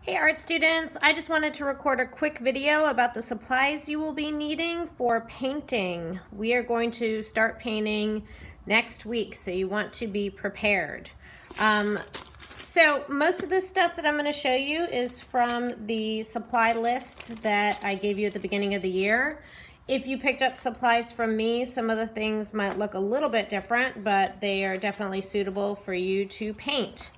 Hey art students, I just wanted to record a quick video about the supplies you will be needing for painting. We are going to start painting next week, so you want to be prepared. So most of the stuff that I'm going to show you is from the supply list that I gave you at the beginning of the year. If you picked up supplies from me, some of the things might look a little bit different, but they are definitely suitable for you to paint.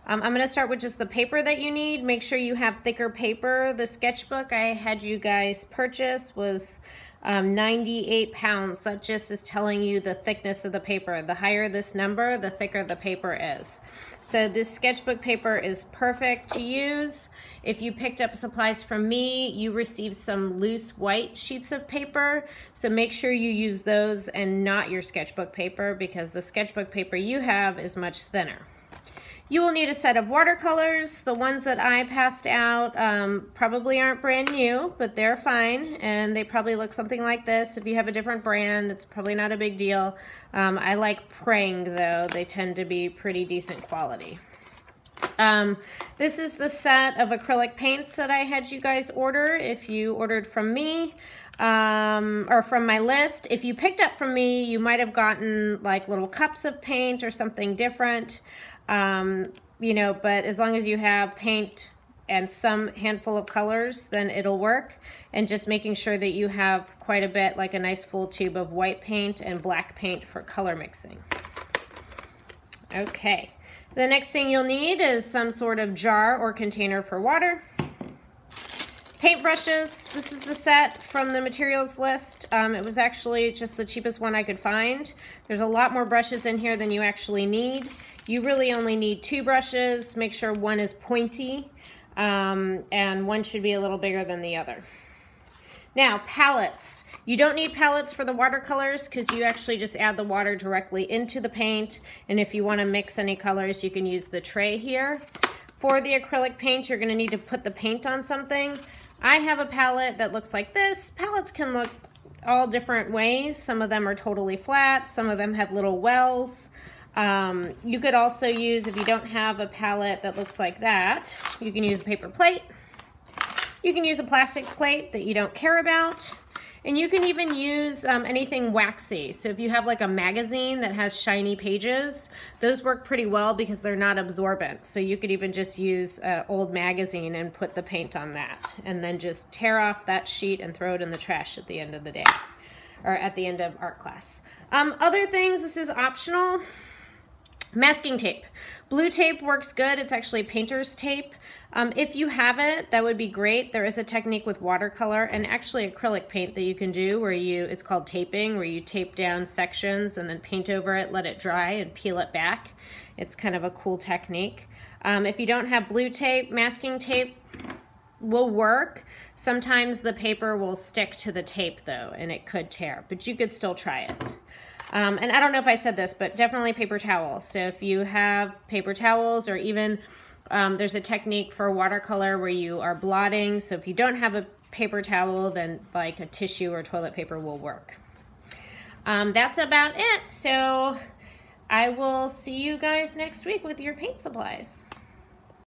I'm going to start with just the paper that you need. Make sure you have thicker paper. The sketchbook I had you guys purchase was 98 pounds. That just is telling you the thickness of the paper. The higher this number, the thicker the paper is. So this sketchbook paper is perfect to use. If you picked up supplies from me, you received some loose white sheets of paper. So make sure you use those and not your sketchbook paper, because the sketchbook paper you have is much thinner. You will need a set of watercolors. The ones that I passed out probably aren't brand new, but they're fine, and they probably look something like this. If you have a different brand, it's probably not a big deal. I like Prang, though. They tend to be pretty decent quality. This is the set of acrylic paints that I had you guys order if you ordered from me. Or from my list. If you picked up from me, you might have gotten like little cups of paint or something different. You know, but as long as you have paint and some handful of colors, then it'll work. And just making sure that you have quite a bit, like a nice full tube of white paint and black paint for color mixing. Okay, the next thing you'll need is some sort of jar or container for water. Paintbrushes. This is the set from the materials list. It was actually just the cheapest one I could find. There's a lot more brushes in here than you actually need. You really only need 2 brushes. Make sure one is pointy, and one should be a little bigger than the other. Now, palettes. You don't need palettes for the watercolors because you actually just add the water directly into the paint, and if you want to mix any colors, you can use the tray here. For the acrylic paint, you're going to need to put the paint on something. I have a palette that looks like this. Palettes can look all different ways. Some of them are totally flat. Some of them have little wells. You could also use, if you don't have a palette that looks like that, you can use a paper plate. You can use a plastic plate that you don't care about. And you can even use anything waxy. So if you have like a magazine that has shiny pages, those work pretty well because they're not absorbent. So you could even just use an old magazine and put the paint on that, and then just tear off that sheet and throw it in the trash at the end of the day, or at the end of art class. Other things, this is optional. Masking tape. Blue tape works good. It's actually painter's tape. If you have it, that would be great. There is a technique with watercolor and actually acrylic paint that you can do where it's called taping, where you tape down sections and then paint over it, let it dry, and peel it back. It's kind of a cool technique. If you don't have blue tape, masking tape will work. Sometimes the paper will stick to the tape though, and it could tear, but you could still try it. And I don't know if I said this, but definitely paper towels. So if you have paper towels, or even there's a technique for watercolor where you are blotting. So if you don't have a paper towel, then like a tissue or toilet paper will work. That's about it. So I will see you guys next week with your paint supplies.